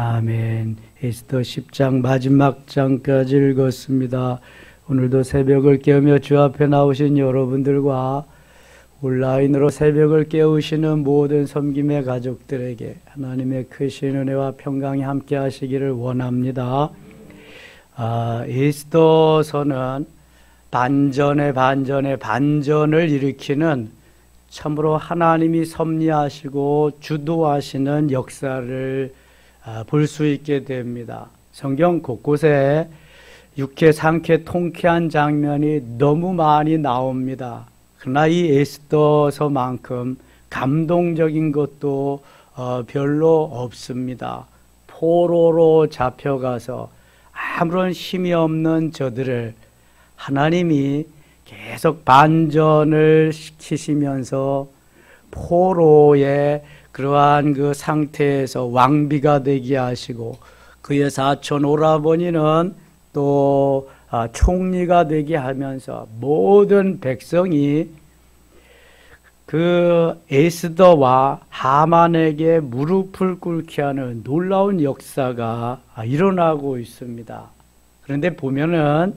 아멘. 에스더 10장 마지막 장까지 읽었습니다. 오늘도 새벽을 깨우며 주 앞에 나오신 여러분들과 온라인으로 새벽을 깨우시는 모든 섬김의 가족들에게 하나님의 크신 은혜와 평강이 함께 하시기를 원합니다. 에스더서는 반전의 반전을 일으키는 참으로 하나님이 섭리하시고 주도하시는 역사를 볼 수 있게 됩니다. 성경 곳곳에 유쾌, 상쾌, 통쾌한 장면이 너무 많이 나옵니다. 그러나 이 에스더서만큼 감동적인 것도 별로 없습니다. 포로로 잡혀가서 아무런 힘이 없는 저들을 하나님이 계속 반전을 시키시면서 포로의 그러한 그 상태에서 왕비가 되게 하시고 그의 사촌 오라버니는 또 총리가 되게 하면서 모든 백성이 그 에스더와 하만에게 무릎을 꿇게 하는 놀라운 역사가 일어나고 있습니다. 그런데 보면은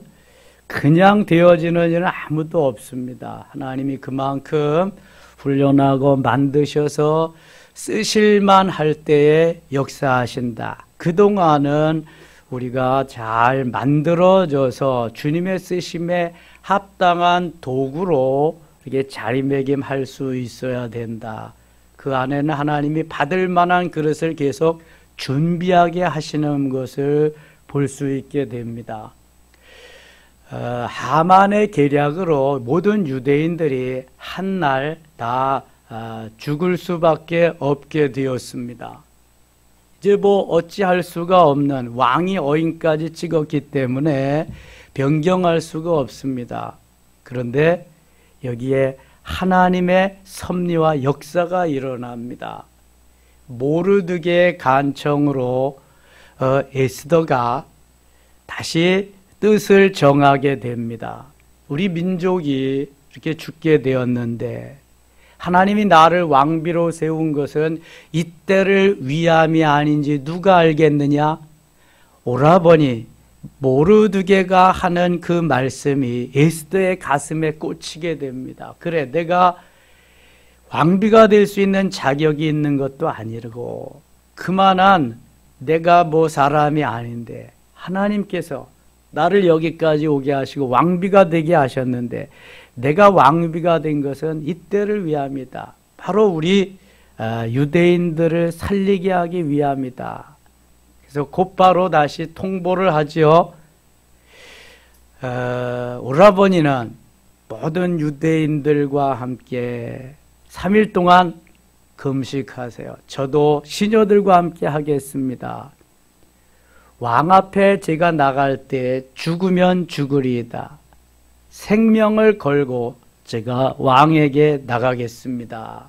그냥 되어지는 일은 아무도 없습니다. 하나님이 그만큼 훈련하고 만드셔서 쓰실만 할 때에 역사하신다. 그동안은 우리가 잘 만들어져서 주님의 쓰심에 합당한 도구로 이렇게 자리매김할 수 있어야 된다. 그 안에는 하나님이 받을 만한 그릇을 계속 준비하게 하시는 것을 볼 수 있게 됩니다. 하만의 계략으로 모든 유대인들이 한날 다 죽을 수밖에 없게 되었습니다. 이제 어찌할 수가 없는 왕이 어인까지 찍었기 때문에 변경할 수가 없습니다. 그런데 여기에 하나님의 섭리와 역사가 일어납니다. 모르드게의 간청으로 에스더가 다시 뜻을 정하게 됩니다. 우리 민족이 이렇게 죽게 되었는데 하나님이 나를 왕비로 세운 것은 이때를 위함이 아닌지 누가 알겠느냐? 오라버니 모르드게가 하는 그 말씀이 에스더의 가슴에 꽂히게 됩니다. 그래, 내가 왕비가 될 수 있는 자격이 있는 것도 아니고 그만한 내가 사람이 아닌데 하나님께서 나를 여기까지 오게 하시고 왕비가 되게 하셨는데 내가 왕비가 된 것은 이때를 위함이다. 바로 우리 유대인들을 살리게 하기 위함이다. 그래서 곧바로 다시 통보를 하죠. 오라버니는 모든 유대인들과 함께 3일 동안 금식하세요. 저도 시녀들과 함께 하겠습니다. 왕 앞에 제가 나갈 때 죽으면 죽으리이다. 생명을 걸고 제가 왕에게 나가겠습니다.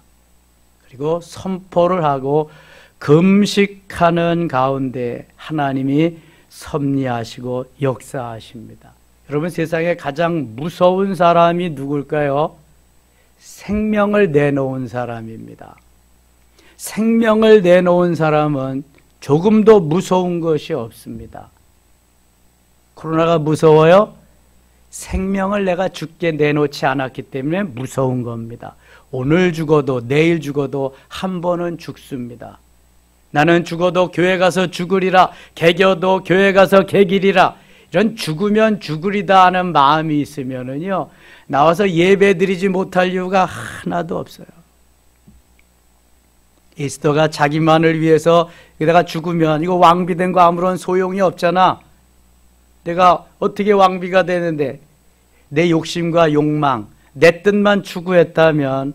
그리고 선포를 하고 금식하는 가운데 하나님이 섭리하시고 역사하십니다. 여러분, 세상에 가장 무서운 사람이 누굴까요? 생명을 내놓은 사람입니다. 생명을 내놓은 사람은 조금도 무서운 것이 없습니다. 코로나가 무서워요? 생명을 내가 죽게 내놓지 않았기 때문에 무서운 겁니다. 오늘 죽어도 내일 죽어도 한 번은 죽습니다. 나는 죽어도 교회 가서 죽으리라, 개겨도 교회 가서 개기리라, 이런 죽으면 죽으리다 하는 마음이 있으면은요, 나와서 예배 드리지 못할 이유가 하나도 없어요. 에스더가 자기만을 위해서 내가 죽으면 이거 왕비된 거 아무런 소용이 없잖아. 내가 어떻게 왕비가 되는데 내 욕심과 욕망, 내 뜻만 추구했다면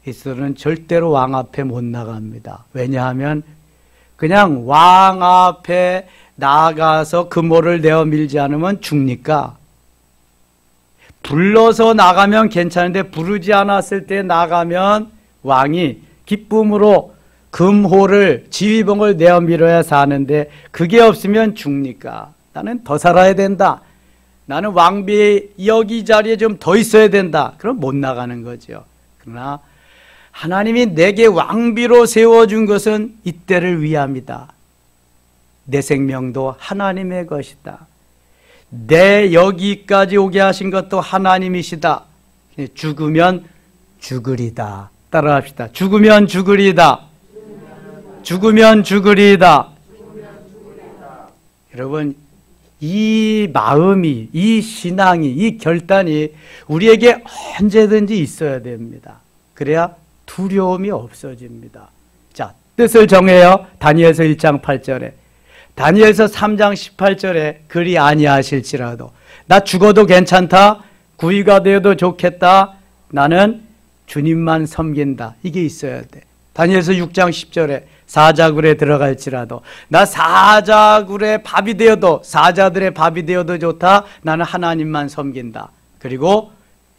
에스더는 절대로 왕 앞에 못 나갑니다. 왜냐하면 그냥 왕 앞에 나가서 금호를 내어 밀지 않으면 죽니까. 불러서 나가면 괜찮은데 부르지 않았을 때 나가면 왕이 기쁨으로 금호를 지휘봉을 내어 밀어야 사는데 그게 없으면 죽니까. 나는 더 살아야 된다. 나는 왕비의 여기 자리에 좀 더 있어야 된다. 그럼 못 나가는 거죠. 그러나 하나님이 내게 왕비로 세워준 것은 이때를 위함이다. 내 생명도 하나님의 것이다. 내 여기까지 오게 하신 것도 하나님이시다. 죽으면 죽으리다. 따라합시다. 죽으면 죽으리다. 죽으면 죽으리다. 여러분, 이 마음이, 이 신앙이, 이 결단이 우리에게 언제든지 있어야 됩니다. 그래야 두려움이 없어집니다. 자, 뜻을 정해요. 다니엘서 1장 8절에. 다니엘서 3장 18절에 그리 아니하실지라도 나 죽어도 괜찮다. 구위가 되어도 좋겠다. 나는 주님만 섬긴다. 이게 있어야 돼. 다니엘서 6장 10절에 사자굴에 들어갈지라도 나 사자굴의 밥이 되어도 사자들의 밥이 되어도 좋다. 나는 하나님만 섬긴다. 그리고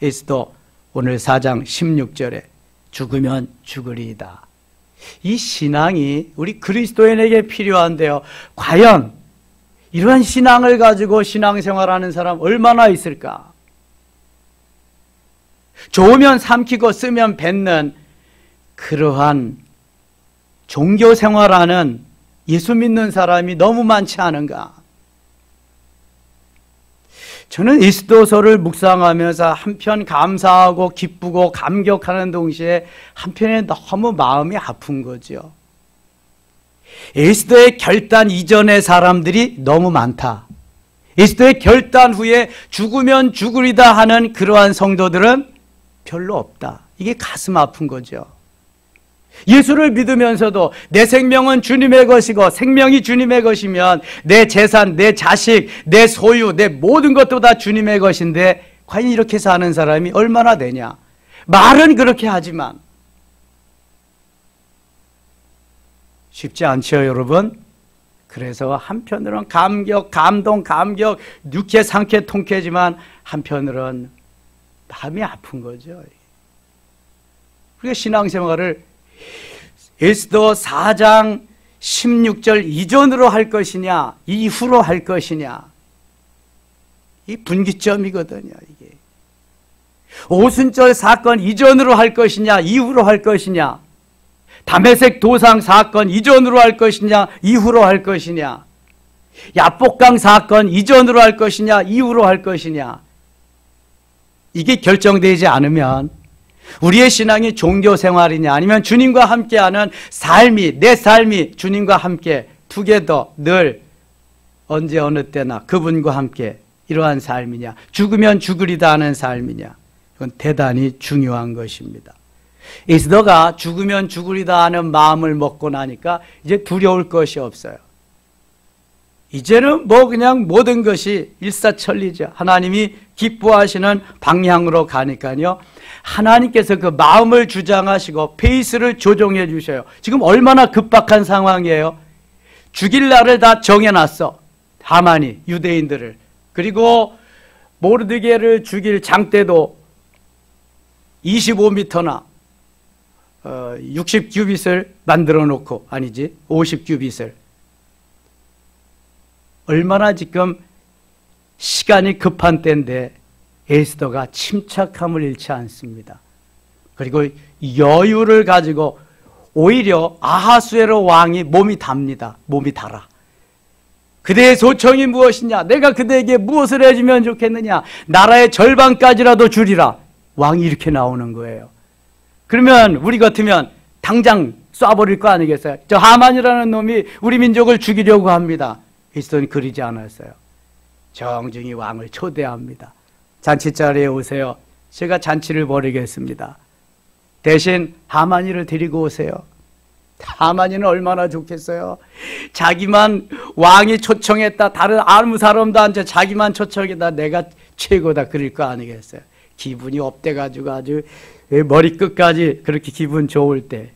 에스더 오늘 4장 16절에 죽으면 죽으리이다. 이 신앙이 우리 그리스도인에게 필요한데요. 과연 이러한 신앙을 가지고 신앙생활하는 사람 얼마나 있을까? 좋으면 삼키고 쓰면 뱉는 그러한 종교생활하는 예수 믿는 사람이 너무 많지 않은가? 저는 에스더서를 묵상하면서 한편 감사하고 기쁘고 감격하는 동시에 한편에 너무 마음이 아픈 거죠. 에스더의 결단 이전의 사람들이 너무 많다. 에스더의 결단 후에 죽으면 죽으리다 하는 그러한 성도들은 별로 없다. 이게 가슴 아픈 거죠. 예수를 믿으면서도 내 생명은 주님의 것이고 생명이 주님의 것이면 내 재산, 내 자식, 내 소유, 내 모든 것도 다 주님의 것인데 과연 이렇게 사는 사람이 얼마나 되냐? 말은 그렇게 하지만 쉽지 않죠, 여러분? 그래서 한편으로는 감격, 감동, 감격, 육회, 상쾌, 통쾌지만 한편으로는 마음이 아픈 거죠. 우리가 신앙생활을 에스더 4장 16절 이전으로 할 것이냐 이후로 할 것이냐 이 분기점이거든요. 이게 오순절 사건 이전으로 할 것이냐 이후로 할 것이냐, 다메섹 도상 사건 이전으로 할 것이냐 이후로 할 것이냐, 야복강 사건 이전으로 할 것이냐 이후로 할 것이냐, 이게 결정되지 않으면 우리의 신앙이 종교생활이냐 아니면 주님과 함께하는 삶이, 내 삶이 주님과 함께 투게더 늘 언제 어느 때나 그분과 함께 이러한 삶이냐, 죽으면 죽으리다 하는 삶이냐, 이건 대단히 중요한 것입니다. 에스더가 죽으면 죽으리다 하는 마음을 먹고 나니까 이제 두려울 것이 없어요. 이제는 뭐 그냥 모든 것이 일사천리죠. 하나님이 기뻐하시는 방향으로 가니까요. 하나님께서 그 마음을 주장하시고 페이스를 조정해 주셔요. 지금 얼마나 급박한 상황이에요. 죽일 날을 다 정해놨어. 하만이 유대인들을. 그리고 모르드게를 죽일 장대도 25m나 60규빗을 만들어 놓고, 아니지 50규빗을. 얼마나 지금 시간이 급한 때인데 에스더가 침착함을 잃지 않습니다. 그리고 여유를 가지고 오히려 아하수에로 왕이 몸이 답니다. 몸이 달아. 그대의 소청이 무엇이냐? 내가 그대에게 무엇을 해주면 좋겠느냐? 나라의 절반까지라도 주리라. 왕이 이렇게 나오는 거예요. 그러면 우리 같으면 당장 쏴버릴 거 아니겠어요? 저 하만이라는 놈이 우리 민족을 죽이려고 합니다. 에스더는 그러지 않았어요. 정중히 왕을 초대합니다. 잔치자리에 오세요. 제가 잔치를 벌이겠습니다. 대신 하만이를 데리고 오세요. 하만이는 얼마나 좋겠어요. 자기만 왕이 초청했다. 다른 아무 사람도 안 돼. 자기만 초청했다. 내가 최고다. 그럴 거 아니겠어요. 기분이 업돼가지고 아주 머리끝까지 그렇게 기분 좋을 때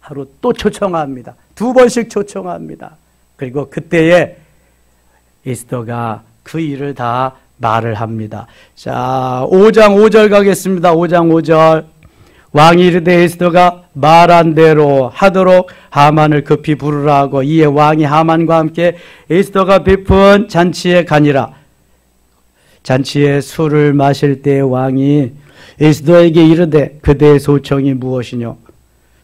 하루 또 초청합니다. 2번씩 초청합니다. 그리고 그때에 에스더가 그 일을 다 말을 합니다. 자, 5장 5절 가겠습니다. 5장 5절. 왕이 이르되 에스더가 말한 대로 하도록 하만을 급히 부르라 하고, 이에 왕이 하만과 함께 에스더가 베푼 잔치에 가니라. 잔치에 술을 마실 때 왕이 에스더에게 이르되 그대의 소청이 무엇이뇨?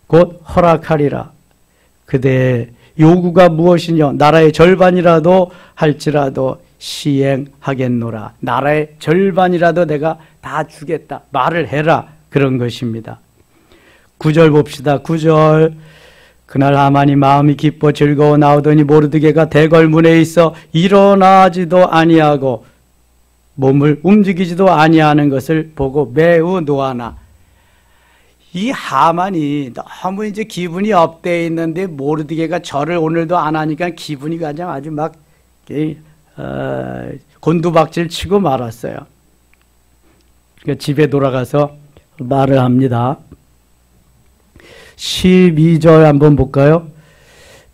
곧 허락하리라. 그대의 요구가 무엇이냐? 나라의 절반이라도 할지라도 시행하겠노라. 나라의 절반이라도 내가 다 주겠다. 말을 해라. 그런 것입니다. 9절 봅시다. 9절. 그날 하만이 마음이 기뻐 즐거워 나오더니 모르드게가 대궐문에 있어 일어나지도 아니하고 몸을 움직이지도 아니하는 것을 보고 매우 노하나. 이 하만이 너무 이제 기분이 업돼 있는데 모르드게가 절을 오늘도 안 하니까 기분이 그냥 아주 막 곤두박질 치고 말았어요. 그러니까 집에 돌아가서 말을 합니다. 12절 한번 볼까요?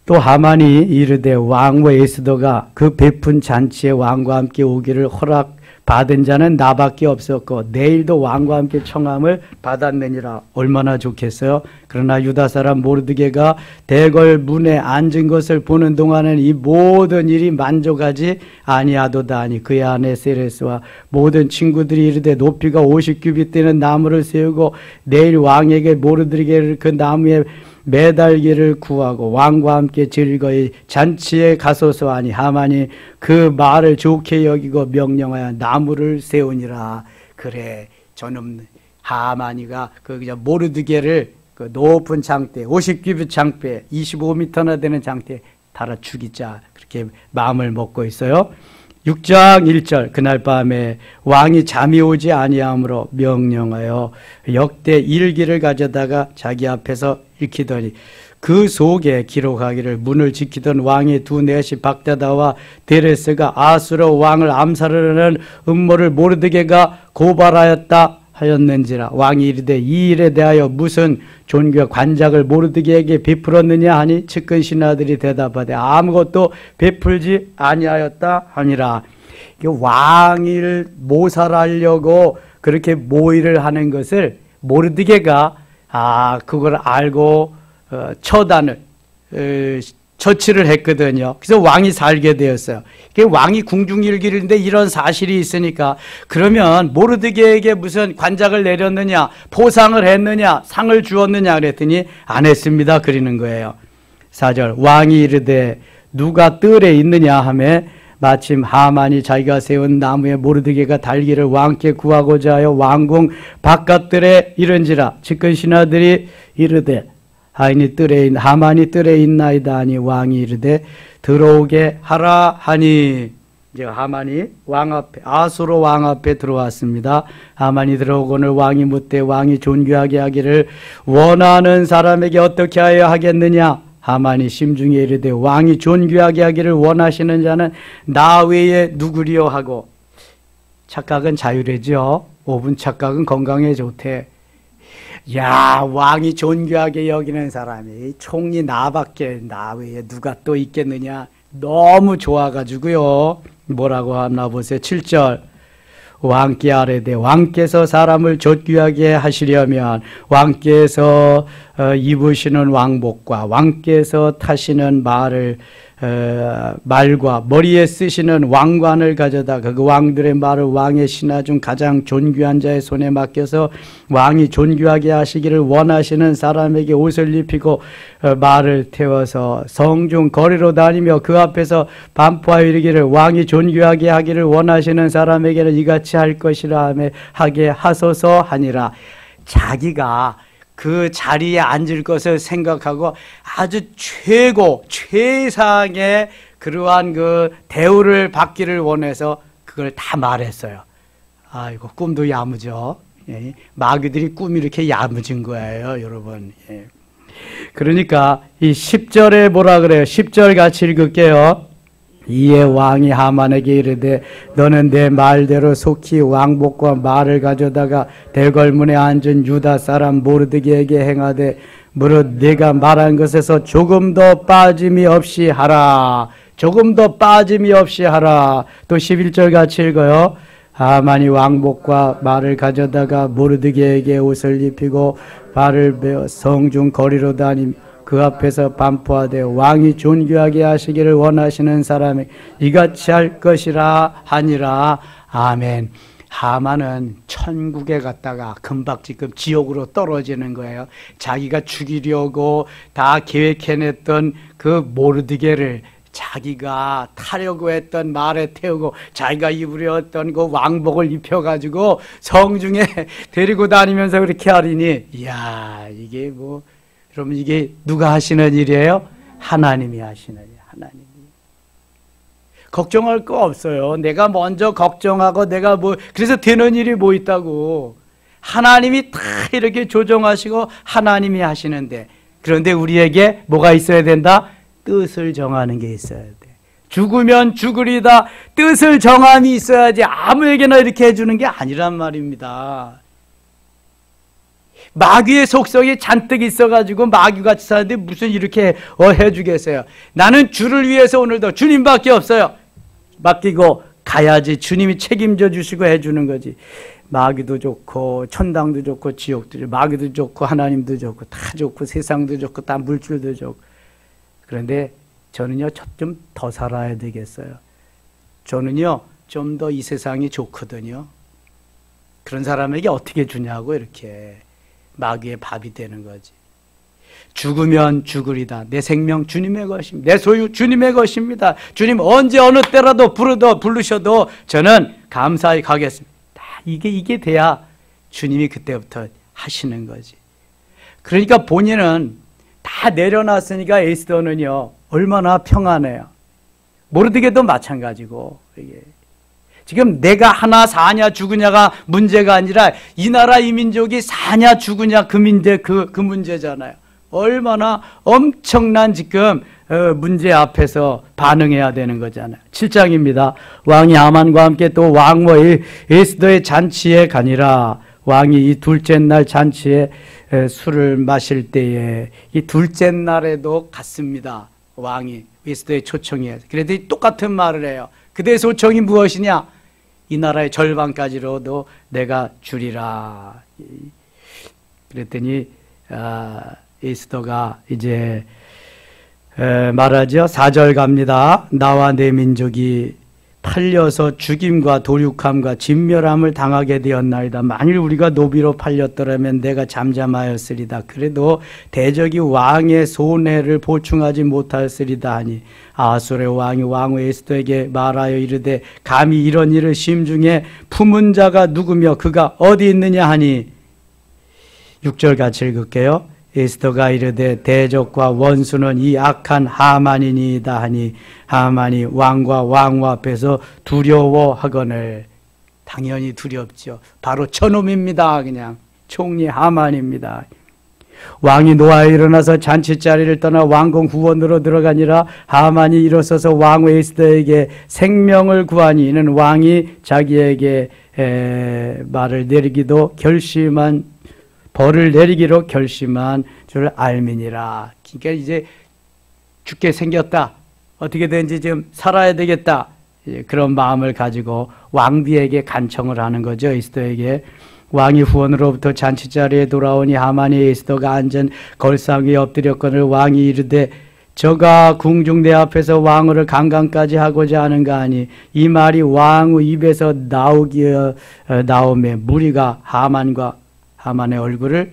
또 하만이 이르되 왕후 에스더가 그 베푼 잔치에 왕과 함께 오기를 허락받은 자는 나밖에 없었고 내일도 왕과 함께 청함을 받았느니라. 얼마나 좋겠어요. 그러나 유다 사람 모르드게가 대궐 문에 앉은 것을 보는 동안은 이 모든 일이 만족하지 아니하도다 하니 그의 아내 세레스와 모든 친구들이 이르되 높이가 50규빗 되는 나무를 세우고 내일 왕에게 모르드게를 그 나무에 매달기를 구하고 왕과 함께 즐거이 잔치에 가소서 하니 하만이 그 말을 좋게 여기고 명령하여 나무를 세우니라. 그래, 저놈 하만이가 그 그냥 모르드게를 그 높은 장대 50규빗 장대 25m나 되는 장대에 달아 죽이자 그렇게 마음을 먹고 있어요. 6장 1절. 그날 밤에 왕이 잠이 오지 아니하므로 명령하여 역대 일기를 가져다가 자기 앞에서 읽히더니 그 속에 기록하기를 문을 지키던 왕의 두 넷이 박다다와 데레스가 아수르 왕을 암살하려는 음모를 모르드게가 고발하였다 하였는지라. 왕이 이르되 이 일에 대하여 무슨 존귀와 관작을 모르드게에게 베풀었느냐 하니 측근 신하들이 대답하되 아무것도 베풀지 아니하였다 하니라. 왕을 모살하려고 그렇게 모의를 하는 것을 모르드게가 그걸 알고 처단을 처치를 했거든요. 그래서 왕이 살게 되었어요. 왕이 궁중일기인데 이런 사실이 있으니까 그러면 모르드게에게 무슨 관작을 내렸느냐, 포상을 했느냐, 상을 주었느냐 그랬더니 안 했습니다. 그러는 거예요. 4절. 왕이 이르되 누가 뜰에 있느냐 하매 마침 하만이 자기가 세운 나무에 모르드게가 달기를 왕께 구하고자 하여 왕궁 바깥들에 이른지라. 측근 신하들이 이르되 하만이 뜰에 있나이다 하니 왕이 이르되 들어오게 하라 하니. 이제 하만이 왕 앞에 아수르 왕 앞에 들어왔습니다. 하만이 들어오거늘 왕이 묻되 왕이 존귀하게 하기를 원하는 사람에게 어떻게 하여 하겠느냐. 하만이 심중에 이르되 왕이 존귀하게 하기를 원하시는 자는 나 외에 누구리요 하고. 착각은 자유래죠. 5분 착각은 건강에 좋대. 야, 왕이 존귀하게 여기는 사람이 총리 나밖에 나 외에 누가 또 있겠느냐. 너무 좋아가지고요. 뭐라고 하나 보세요. 7절. 왕께 아뢰되 왕께서 사람을 존귀하게 하시려면 왕께서 입으시는 왕복과 왕께서 타시는 말과 머리에 쓰시는 왕관을 가져다 그 왕들의 말을 왕의 신하 중 가장 존귀한 자의 손에 맡겨서 왕이 존귀하게 하시기를 원하시는 사람에게 옷을 입히고 말을 태워서 성중 거리로 다니며 그 앞에서 반포하여 이르기를 왕이 존귀하게 하기를 원하시는 사람에게는 이같이 할 것이라 하게 하소서 하니라. 자기가 그 자리에 앉을 것을 생각하고 아주 최상의 그러한 그 대우를 받기를 원해서 그걸 다 말했어요. 아이고, 꿈도 야무져. 예. 마귀들이 꿈이 이렇게 야무진 거예요, 여러분. 예. 그러니까 이 10절에 뭐라 그래요? 10절 같이 읽을게요. 이에 왕이 하만에게 이르되 너는 내 말대로 속히 왕복과 말을 가져다가 대궐문에 앉은 유다 사람 모르드게에게 행하되 무릇 네가 말한 것에서 조금 더 빠짐이 없이 하라. 조금 더 빠짐이 없이 하라. 또 11절 같이 읽어요. 하만이 왕복과 말을 가져다가 모르드게에게 옷을 입히고 발을 베어 성중 거리로 다니며 그 앞에서 반포하되 왕이 존귀하게 하시기를 원하시는 사람이 이같이 할 것이라 하니라. 아멘. 하만은 천국에 갔다가 금박지금 지옥으로 떨어지는 거예요. 자기가 죽이려고 다 계획해냈던 그 모르드게를 자기가 타려고 했던 말에 태우고 자기가 입으려 했던 그 왕복을 입혀가지고 성중에 데리고 다니면서 그렇게 하리니, 이야, 이게 뭐, 여러분, 이게 누가 하시는 일이에요? 하나님이 하시는 일, 하나님이. 걱정할 거 없어요. 내가 먼저 걱정하고 내가 뭐, 그래서 되는 일이 뭐 있다고. 하나님이 다 이렇게 조정하시고 하나님이 하시는데, 그런데 우리에게 뭐가 있어야 된다? 뜻을 정하는 게 있어야 돼. 죽으면 죽으리다. 뜻을 정함이 있어야지 아무에게나 이렇게 해주는 게 아니란 말입니다. 마귀의 속성이 잔뜩 있어가지고 마귀같이 사는데 무슨 이렇게 해주겠어요. 나는 주를 위해서 오늘도 주님밖에 없어요. 맡기고 가야지. 주님이 책임져 주시고 해주는 거지. 마귀도 좋고 천당도 좋고 지옥도 좋고 마귀도 좋고 하나님도 좋고 다 좋고 세상도 좋고 다 물질도 좋고. 그런데 저는요, 좀 더 살아야 되겠어요. 저는요, 좀 더 이 세상이 좋거든요. 그런 사람에게 어떻게 주냐고 이렇게 마귀의 밥이 되는 거지. 죽으면 죽으리다. 내 생명 주님의 것입니다. 내 소유 주님의 것입니다. 주님 언제 어느 때라도 부르셔도 저는 감사히 가겠습니다. 이게 돼야 주님이 그때부터 하시는 거지. 그러니까 본인은 다 내려놨으니까 에스더는요, 얼마나 평안해요. 모르드게도 마찬가지고, 이게. 지금 내가 하나 사냐 죽으냐가 문제가 아니라 이 나라 이 민족이 사냐 죽으냐 그 문제잖아요. 얼마나 엄청난 지금 문제 앞에서 반응해야 되는 거잖아요. 7장입니다. 왕이 하만과 함께 또 왕후 에스더의 잔치에 가니라. 왕이 이 둘째 날 잔치에 술을 마실 때에 이 둘째 날에도 갔습니다. 왕이 에스더의 초청에. 그래도 똑같은 말을 해요. 그대의 소청이 무엇이냐? 이 나라의 절반까지로도 내가 주리라. 그랬더니 에스더가 이제 말하죠. 4절 갑니다. 나와 내 민족이 팔려서 죽임과 도륙함과 진멸함을 당하게 되었나이다. 만일 우리가 노비로 팔렸더라면 내가 잠잠하였으리다. 그래도 대적이 왕의 손해를 보충하지 못하였으리다 하니 아수르의 왕이 왕후 에스더에게 말하여 이르되 감히 이런 일을 심중에 품은 자가 누구며 그가 어디 있느냐 하니 6절 같이 읽을게요. 에스더가 이르되 대적과 원수는 이 악한 하만이니이다 하니 하만이 왕과 왕후 앞에서 두려워하거늘. 당연히 두렵죠. 바로 저놈입니다. 그냥 총리 하만입니다. 왕이 노하여 일어나서 잔치자리를 떠나 왕궁 후원으로 들어가니라. 하만이 일어서서 왕후 에스더에게 생명을 구하니 이는 왕이 자기에게 말을 내리기도 결심한 벌을 내리기로 결심한 줄 알미니라. 그러니까 이제 죽게 생겼다. 어떻게든지 좀 살아야 되겠다. 그런 마음을 가지고 왕비에게 간청을 하는 거죠. 에스더에게. 왕이 후원으로부터 잔치자리에 돌아오니 하만이 에스더가 앉은 걸상 위에 엎드렸거늘 왕이 이르되 저가 궁중 내 앞에서 왕후를 강간까지 하고자 하는가 하니 이 말이 왕후 입에서 나오매 무리가 하만의 얼굴을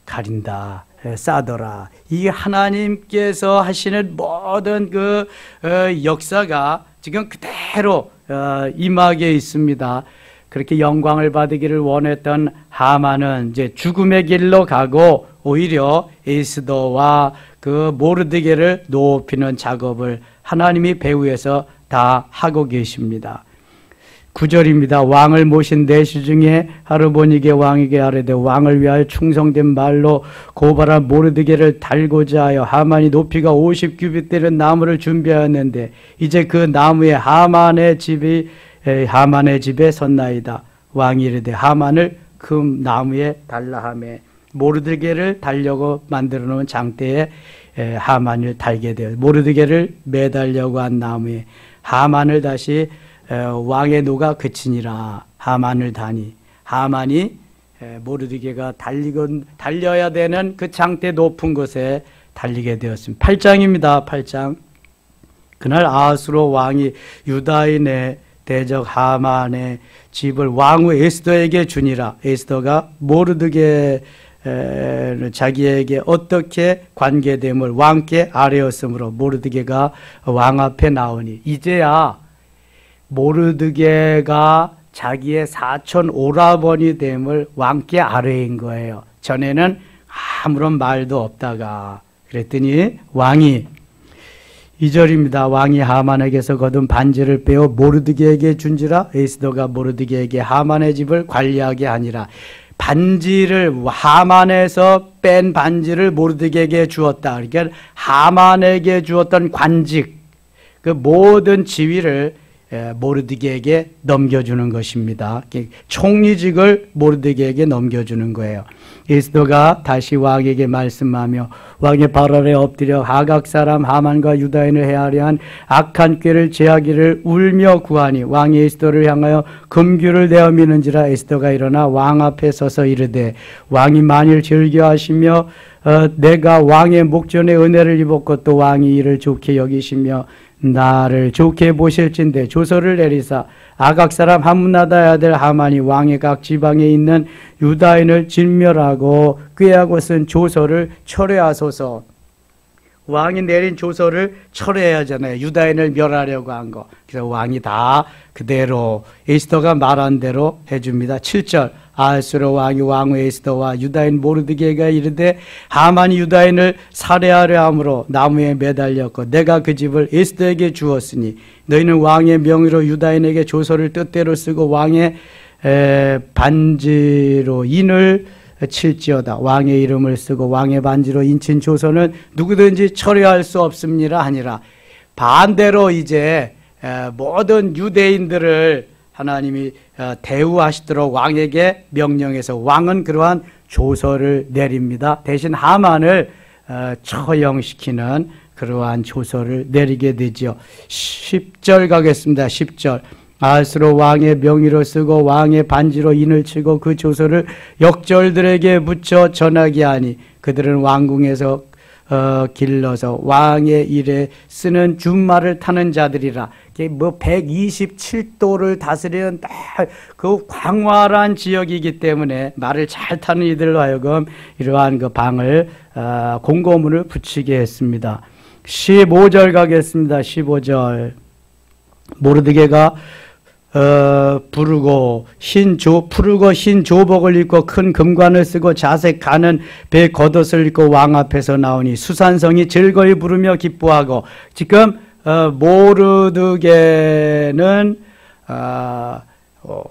가린다. 싸더라. 이게 하나님께서 하시는 모든 그 역사가 지금 그대로 임하게 있습니다. 그렇게 영광을 받으기를 원했던 하만은 이제 죽음의 길로 가고 오히려 에스더와 그 모르드게를 높이는 작업을 하나님이 배후에서 다 하고 계십니다. 9절입니다. 왕을 모신 내시 중에 하르보니게 왕에게 아뢰되 왕을 위하여 충성된 말로 고발한 모르드게를 달고자 하여 하만이 높이가 50규빗 되는 나무를 준비하였는데 이제 그 나무에 하만의 집에 섰나이다. 왕이 이르되 하만을 그 나무에 달라 하며 모르드게를 달려고 만들어 놓은 장대에 하만을 달게 되어 모르드게를 매달려고 한 나무에 하만을 다시 왕의 노가 그치니라. 하만을 다니 하만이 모르드게가 달려야 되는 그 장대 높은 곳에 달리게 되었습니다. 8장입니다. 8장. 그날 아하수로 왕이 유다인의 대적 하만의 집을 왕후 에스더에게 주니라. 에스더가 모르드게 자기에게 어떻게 관계됨을 왕께 아뢰었으므로 모르드게가 왕 앞에 나오니, 이제야 모르드게가 자기의 사촌 오라버니 됨을 왕께 아뢰인 거예요. 전에는 아무런 말도 없다가. 그랬더니 왕이 2절입니다. 왕이 하만에게서 거둔 반지를 빼어 모르드게에게 준지라. 에스더가 모르드게에게 하만의 집을 관리하게 하니라. 반지를, 하만에서 뺀 반지를 모르드게에게 주었다. 그러니까 하만에게 주었던 관직, 그 모든 지위를 모르드게에게 넘겨주는 것입니다. 총리직을 모르드게에게 넘겨주는 거예요. 에스더가 다시 왕에게 말씀하며 왕의 발 아래 엎드려 하각 사람 하만과 유다인을 해하려 한 악한 꾀를 제하기를 울며 구하니, 왕이 에스더를 향하여 금규를 내어 미는지라. 에스더가 일어나 왕 앞에 서서 이르되, 왕이 만일 즐겨하시며 내가 왕의 목전에 은혜를 입었고 또 왕이 이를 좋게 여기시며 나를 좋게 보실진대 조서를 내리사 아각 사람 함나다의 아들 하만이 왕의 각 지방에 있는 유다인을 진멸하고 꾀하고 쓴 조서를 철회하소서. 왕이 내린 조서를 철회해야 하잖아요. 유다인을 멸하려고 한 거. 그래서 왕이 다 그대로 에스더가 말한 대로 해줍니다. 7절. 아하스로 왕이 왕후 에스더와 유다인 모르드게가 이르되 하만이 유다인을 살해하려 함으로 나무에 매달렸고 내가 그 집을 에스더에게 주었으니 너희는 왕의 명의로 유다인에게 조서를 뜻대로 쓰고 왕의 반지로 인을 칠지어다. 왕의 이름을 쓰고 왕의 반지로 인친 조서는 누구든지 철회할 수 없습니다 하니라. 반대로 이제 모든 유대인들을 하나님이 대우하시도록 왕에게 명령해서 왕은 그러한 조서를 내립니다. 대신 하만을 처형시키는 그러한 조서를 내리게 되지요. 10절 가겠습니다. 10절. 아하스로 왕의 명의로 쓰고 왕의 반지로 인을 치고 그 조서를 역절들에게 붙여 전하게 하니 그들은 왕궁에서 길러서 왕의 일에 쓰는 준말을 타는 자들이라. 뭐 127도를 다스리는 그 광활한 지역이기 때문에 말을 잘 타는 이들로 하여금 이러한 그 방을 공고문을 붙이게 했습니다. 15절 가겠습니다. 15절. 모르드게가 푸르고 흰 조복을 입고 큰 금관을 쓰고 자색 가는 배 겉옷을 입고 왕 앞에서 나오니 수산성이 즐거이 부르며 기뻐하고. 지금 모르드게는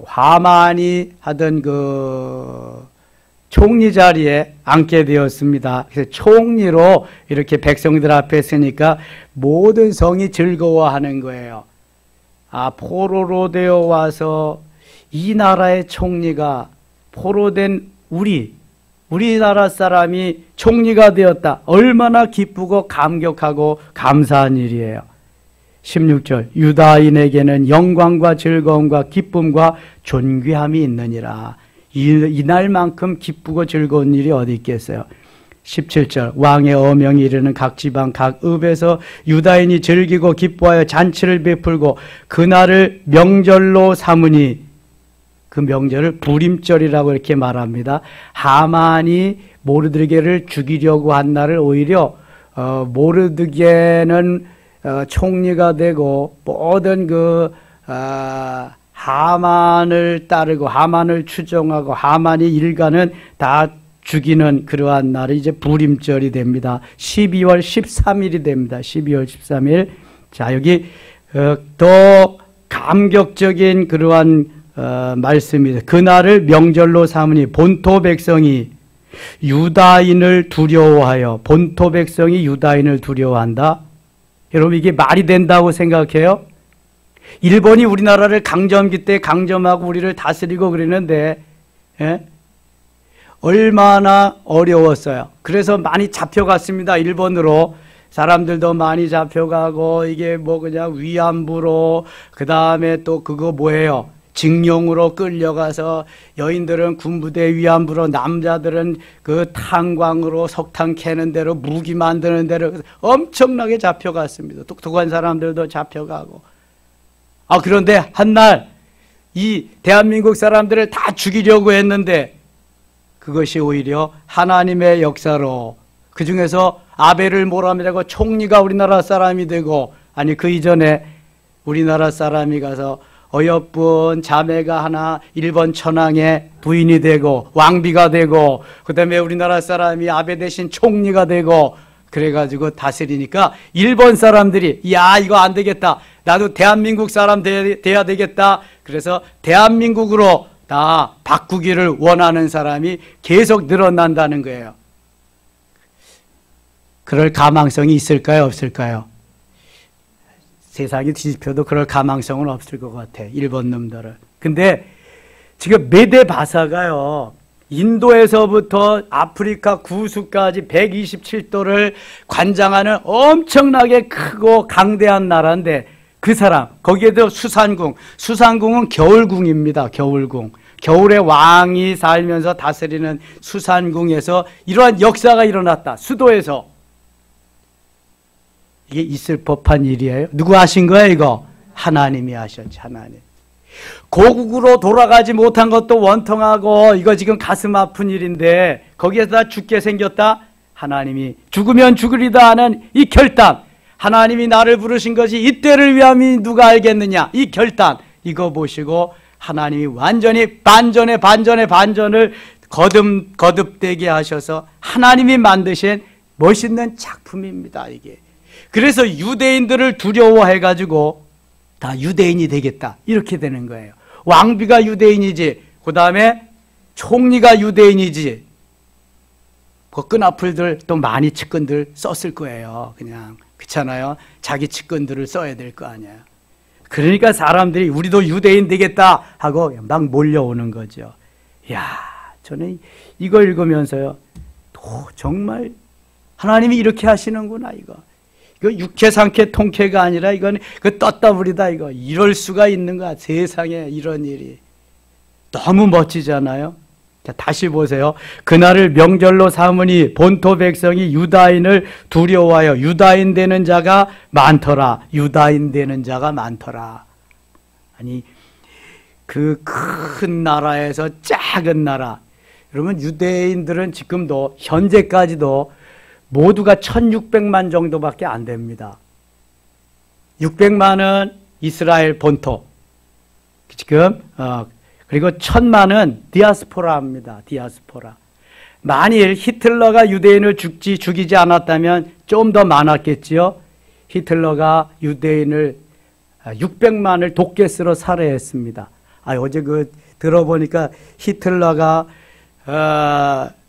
하만이 하던 그 총리 자리에 앉게 되었습니다. 그래서 총리로 이렇게 백성들 앞에 서니까 모든 성이 즐거워하는 거예요. 포로로 되어 와서 이 나라의 총리가 포로된 우리나라 사람이 총리가 되었다. 얼마나 기쁘고 감격하고 감사한 일이에요. 16절. 유다인에게는 영광과 즐거움과 기쁨과 존귀함이 있느니라. 이날만큼 기쁘고 즐거운 일이 어디 있겠어요. 17절. 왕의 어명이 이르는 각 지방 각 읍에서 유다인이 즐기고 기뻐하여 잔치를 베풀고 그날을 명절로 삼으니, 그 명절을 부림절이라고 이렇게 말합니다. 하만이 모르드게를 죽이려고 한 날을 오히려 모르드게는 총리가 되고 모든 그 하만을 따르고 하만을 추종하고 하만의 일가는 다 죽이는 그러한 날이 이제 부림절이 됩니다. 12월 13일이 됩니다. 12월 13일. 자, 여기 더 감격적인 그러한 말씀입니다. 그날을 명절로 삼으니 본토 백성이 유다인을 두려워하여. 본토 백성이 유다인을 두려워한다. 여러분, 이게 말이 된다고 생각해요? 일본이 우리나라를 강점기 때 강점하고 우리를 다스리고 그러는데 얼마나 어려웠어요. 그래서 많이 잡혀갔습니다. 일본으로. 사람들도 많이 잡혀가고, 이게 뭐 그냥 위안부로, 그 다음에 또 그거 뭐예요? 징용으로 끌려가서 여인들은 군부대 위안부로, 남자들은 그 탄광으로 석탄 캐는 대로, 무기 만드는 대로 엄청나게 잡혀갔습니다. 똑똑한 사람들도 잡혀가고. 그런데 한날 이 대한민국 사람들을 다 죽이려고 했는데 그것이 오히려 하나님의 역사로, 그 중에서 아벨을 몰아내고 총리가 우리나라 사람이 되고, 아니 그 이전에 우리나라 사람이 가서 어여쁜 자매가 하나 일본 천황의 부인이 되고 왕비가 되고, 그 다음에 우리나라 사람이 아베 대신 총리가 되고, 그래가지고 다스리니까 일본 사람들이 야 이거 안 되겠다, 나도 대한민국 사람 돼야 되겠다. 그래서 대한민국으로 다 바꾸기를 원하는 사람이 계속 늘어난다는 거예요. 그럴 가망성이 있을까요, 없을까요? 세상이 뒤집혀도 그럴 가망성은 없을 것 같아, 일본 놈들은. 근데 지금 메데 바사가요, 인도에서부터 아프리카 구수까지 127도를 관장하는 엄청나게 크고 강대한 나라인데, 그 사람, 거기에도 수산궁은 겨울궁입니다. 겨울궁. 겨울에 왕이 살면서 다스리는 수산궁에서 이러한 역사가 일어났다. 수도에서. 이게 있을 법한 일이에요. 누구 하신 거예요, 이거? 하나님이 하셨지, 하나님. 고국으로 돌아가지 못한 것도 원통하고 이거 지금 가슴 아픈 일인데 거기에서 다 죽게 생겼다? 하나님이 죽으면 죽으리다 하는 이 결단, 하나님이 나를 부르신 것이 이때를 위함이 누가 알겠느냐, 이 결단, 이거 보시고 하나님이 완전히 반전의 반전을 거듭되게 하셔서 하나님이 만드신 멋있는 작품입니다, 이게. 그래서 유대인들을 두려워해가지고 다 유대인이 되겠다, 이렇게 되는 거예요. 왕비가 유대인이지, 그 다음에 총리가 유대인이지, 그 끈앞을들 또 많이 측근들 썼을 거예요. 그냥 그렇잖아요. 자기 측근들을 써야 될 거 아니에요. 그러니까 사람들이 우리도 유대인 되겠다 하고 막 몰려오는 거죠. 이야, 저는 이거 읽으면서요, 정말 하나님이 이렇게 하시는구나, 이거 육회 상쾌 통쾌가 아니라 이건 그 떴다 부리다, 이거 이럴 수가 있는가, 세상에 이런 일이. 너무 멋지잖아요. 자, 다시 보세요. 그날을 명절로 삼으니 본토 백성이 유다인을 두려워하여 유다인 되는 자가 많더라. 유다인 되는 자가 많더라. 아니, 그 큰 나라에서 작은 나라. 여러분, 유대인들은 지금도 현재까지도 모두가 1600만 정도밖에 안 됩니다. 600만은 이스라엘 본토. 지금 그리고 1000만은 디아스포라입니다. 디아스포라. 만일 히틀러가 유대인을 죽이지 않았다면 좀 더 많았겠지요. 히틀러가 유대인을 600만을 독개스로 살해했습니다. 어제 들어보니까 히틀러가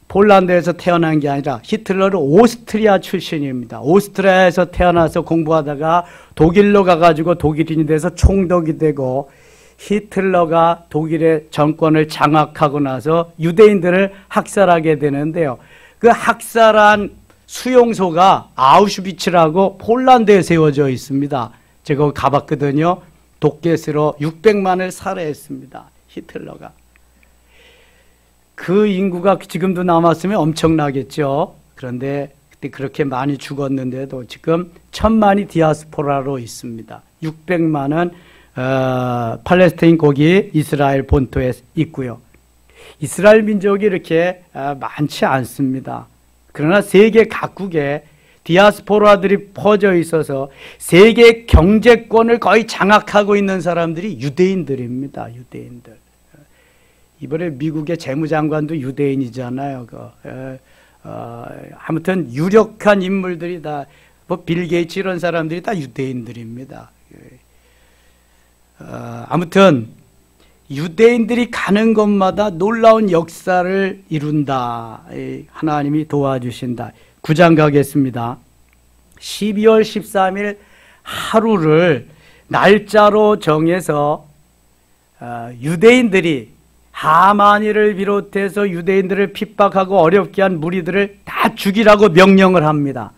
폴란드에서 태어난 게 아니라 히틀러는 오스트리아 출신입니다. 오스트리아에서 태어나서 공부하다가 독일로 가가지고 독일인이 돼서 총독이 되고, 히틀러가 독일의 정권을 장악하고 나서 유대인들을 학살하게 되는데요. 그 학살한 수용소가 아우슈비츠라고 폴란드에 세워져 있습니다. 제가 가봤거든요. 독개스로 600만을 살해했습니다, 히틀러가. 그 인구가 지금도 남았으면 엄청나겠죠. 그런데 그때 그렇게 많이 죽었는데도 지금 1000만이 디아스포라로 있습니다. 600만은 팔레스타인 거기 이스라엘 본토에 있고요. 이스라엘 민족이 이렇게 많지 않습니다. 그러나 세계 각국에 디아스포라들이 퍼져 있어서 세계 경제권을 거의 장악하고 있는 사람들이 유대인들입니다. 유대인들. 이번에 미국의 재무장관도 유대인이잖아요. 아무튼 유력한 인물들이 다, 빌 게이츠 이런 사람들이 다 유대인들입니다. 아무튼 유대인들이 가는 곳마다 놀라운 역사를 이룬다. 하나님이 도와주신다. 9장 가겠습니다. 12월 13일 하루를 날짜로 정해서 유대인들이 하마니를 비롯해서 유대인들을 핍박하고 어렵게 한 무리들을 다 죽이라고 명령을 합니다.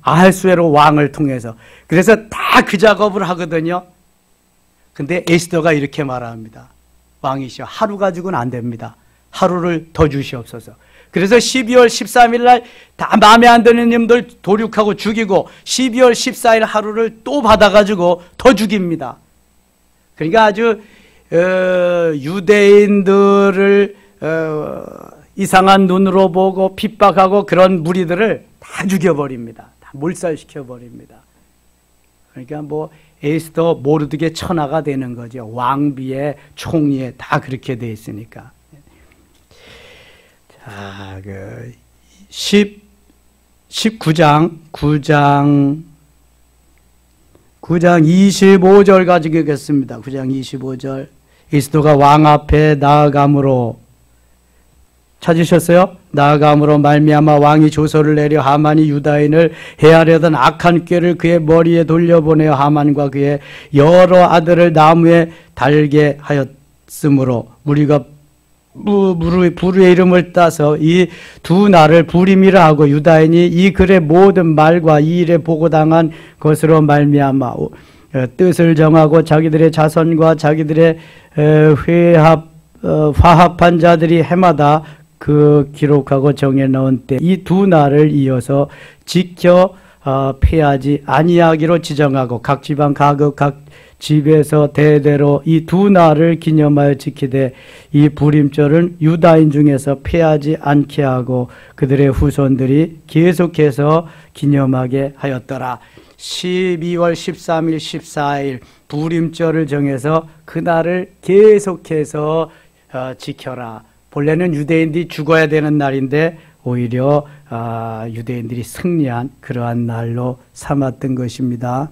아하수에로 왕을 통해서. 그래서 다 그 작업을 하거든요. 근데 에스더가 이렇게 말합니다. 왕이시여, 하루 가지고는 안 됩니다. 하루를 더 주시옵소서. 그래서 12월 13일 날 다 마음에 안 드는 놈들 도륙하고 죽이고 12월 14일 하루를 또 받아가지고 더 죽입니다. 그러니까 아주 유대인들을 이상한 눈으로 보고 핍박하고 그런 무리들을 다 죽여버립니다. 다 몰살시켜버립니다. 그러니까 뭐 에스더 모르드게 천하가 되는 거죠. 왕비에 총리에 다 그렇게 돼 있으니까. 자, 19장 25절 가지고 읽겠습니다. 9장 25절. 에스더가 왕 앞에 나아감으로, 찾으셨어요? 나아감으로 말미암아 왕이 조서를 내려 하만이 유다인을 해하려던 악한 꾀를 그의 머리에 돌려보내어 하만과 그의 여러 아들을 나무에 달게 하였으므로 무리가 부르의 이름을 따서 이 두 날을 부림이라 하고 유다인이 이 글의 모든 말과 이 일에 보고당한 것으로 말미암아 뜻을 정하고 자기들의 자손과 자기들의 화합한 자들이 해마다 그 기록하고 정해놓은 때 이 두 날을 이어서 지켜 패하지 아니하기로 지정하고 각 지방 각 집에서 대대로 이 두 날을 기념하여 지키되 이 부림절은 유다인 중에서 패하지 않게 하고 그들의 후손들이 계속해서 기념하게 하였더라. 12월 13일 14일 부림절을 정해서 그날을 계속해서 지켜라. 본래는 유대인들이 죽어야 되는 날인데 오히려 유대인들이 승리한 그러한 날로 삼았던 것입니다.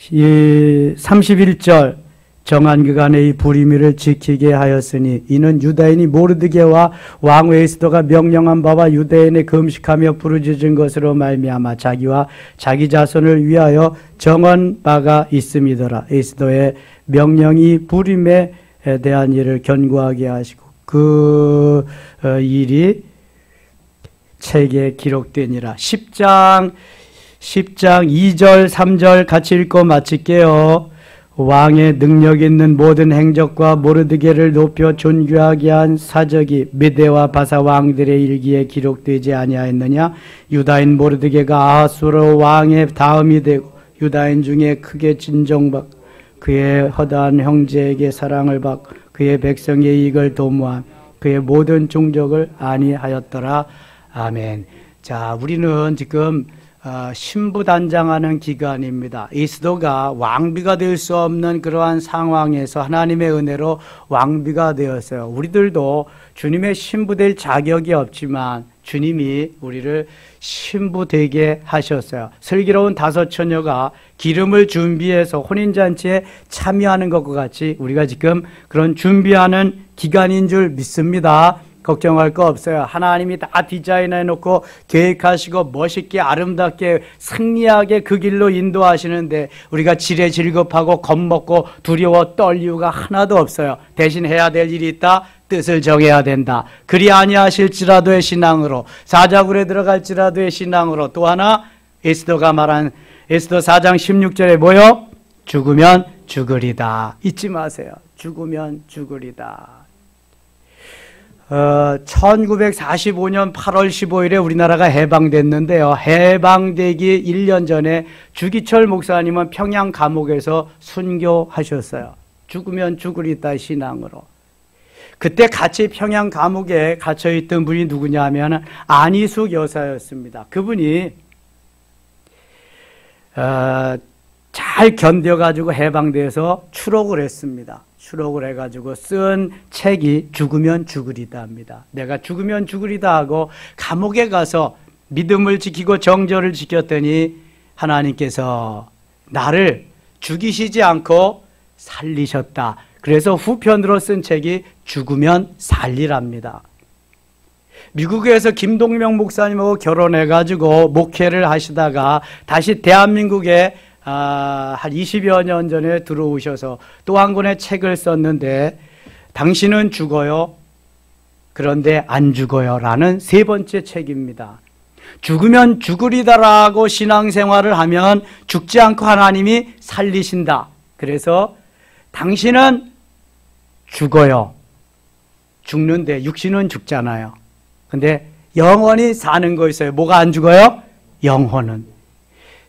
31절 정한 기간에 이 부림일을 지키게 하였으니 이는 유다인이 모르드게와 왕 에스더가 명령한 바와 유대인의 금식하며 부르짖은 것으로 말미암아 자기와 자기 자손을 위하여 정한 바가 있음이더라. 에스더의 명령이 부림에 대한 일을 견고하게 하시고 그 일이 책에 기록되니라. 10장 2절 3절 같이 읽고 마칠게요. 왕의 능력 있는 모든 행적과 모르드게를 높여 존귀하게 한 사적이 메대와 바사 왕들의 일기에 기록되지 아니하였느냐. 유다인 모르드게가 아하수로 왕의 다음이 되고 유다인 중에 크게 진정받고 그의 허다한 형제에게 사랑을 받고 그의 백성의 이익을 도모한 그의 모든 종족을 안위하였더라. 아멘. 자, 우리는 지금 신부단장하는 기간입니다. 에스더가 왕비가 될 수 없는 그러한 상황에서 하나님의 은혜로 왕비가 되었어요. 우리들도 주님의 신부 될 자격이 없지만 주님이 우리를 신부 되게 하셨어요. 슬기로운 다섯 처녀가 기름을 준비해서 혼인잔치에 참여하는 것과 같이 우리가 지금 그런 준비하는 기간인 줄 믿습니다. 걱정할 거 없어요. 하나님이 다 디자인해 놓고 계획하시고 멋있게 아름답게 승리하게 그 길로 인도하시는데 우리가 지레 질겁하고 겁먹고 두려워 떨 이유가 하나도 없어요. 대신 해야 될 일이 있다. 뜻을 정해야 된다. 그리 아니하실지라도의 신앙으로, 사자굴에 들어갈지라도의 신앙으로. 또 하나 에스더가 말한 에스더 4장 16절에 뭐요? 죽으면 죽으리다. 잊지 마세요. 죽으면 죽으리다. 1945년 8월 15일에 우리나라가 해방됐는데요. 해방되기 1년 전에 주기철 목사님은 평양 감옥에서 순교하셨어요. 죽으면 죽으리다 신앙으로. 그때 같이 평양 감옥에 갇혀있던 분이 누구냐 하면 안희숙 여사였습니다. 그분이 잘 견뎌가지고 해방돼서 추록을 했습니다. 추록을 해가지고 쓴 책이 죽으면 죽으리다 합니다. 내가 죽으면 죽으리다 하고 감옥에 가서 믿음을 지키고 정절을 지켰더니 하나님께서 나를 죽이시지 않고 살리셨다. 그래서 후편으로 쓴 책이 죽으면 살리랍니다. 미국에서 김동명 목사님하고 결혼해가지고 목회를 하시다가 다시 대한민국에 한 20여 년 전에 들어오셔서 또 한 권의 책을 썼는데 당신은 죽어요. 그런데 안 죽어요. 라는 세 번째 책입니다. 죽으면 죽으리다라고 신앙생활을 하면 죽지 않고 하나님이 살리신다. 그래서 당신은 죽어요. 죽는데 육신은 죽잖아요. 근데 영원히 사는 거 있어요. 뭐가 안 죽어요? 영혼은.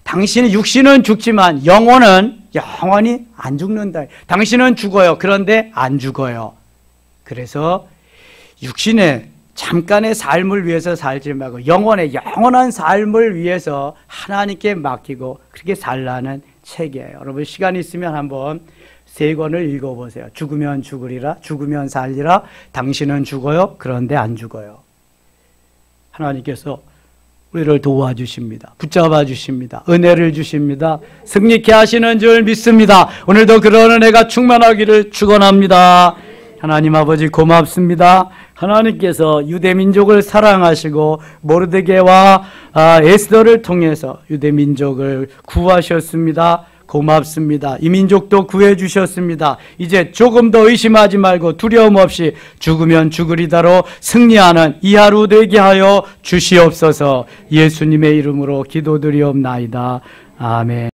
당신의 육신은 죽지만 영혼은 영원히 안 죽는다. 당신은 죽어요. 그런데 안 죽어요. 그래서 육신의 잠깐의 삶을 위해서 살지 말고 영혼의 영원한 삶을 위해서 하나님께 맡기고 그렇게 살라는 책이에요. 여러분 시간 있으면 한번 3권을 읽어보세요. 죽으면 죽으리라, 죽으면 살리라, 당신은 죽어요. 그런데 안 죽어요. 하나님께서 우리를 도와주십니다. 붙잡아 주십니다. 은혜를 주십니다. 승리케 하시는 줄 믿습니다. 오늘도 그런 은혜가 충만하기를 축원합니다. 하나님 아버지 고맙습니다. 하나님께서 유대민족을 사랑하시고 모르드게와 에스더를 통해서 유대민족을 구하셨습니다. 고맙습니다. 이 민족도 구해주셨습니다. 이제 조금 더 의심하지 말고 두려움 없이 죽으면 죽으리다로 승리하는 이 하루 되게 하여 주시옵소서. 예수님의 이름으로 기도드리옵나이다. 아멘.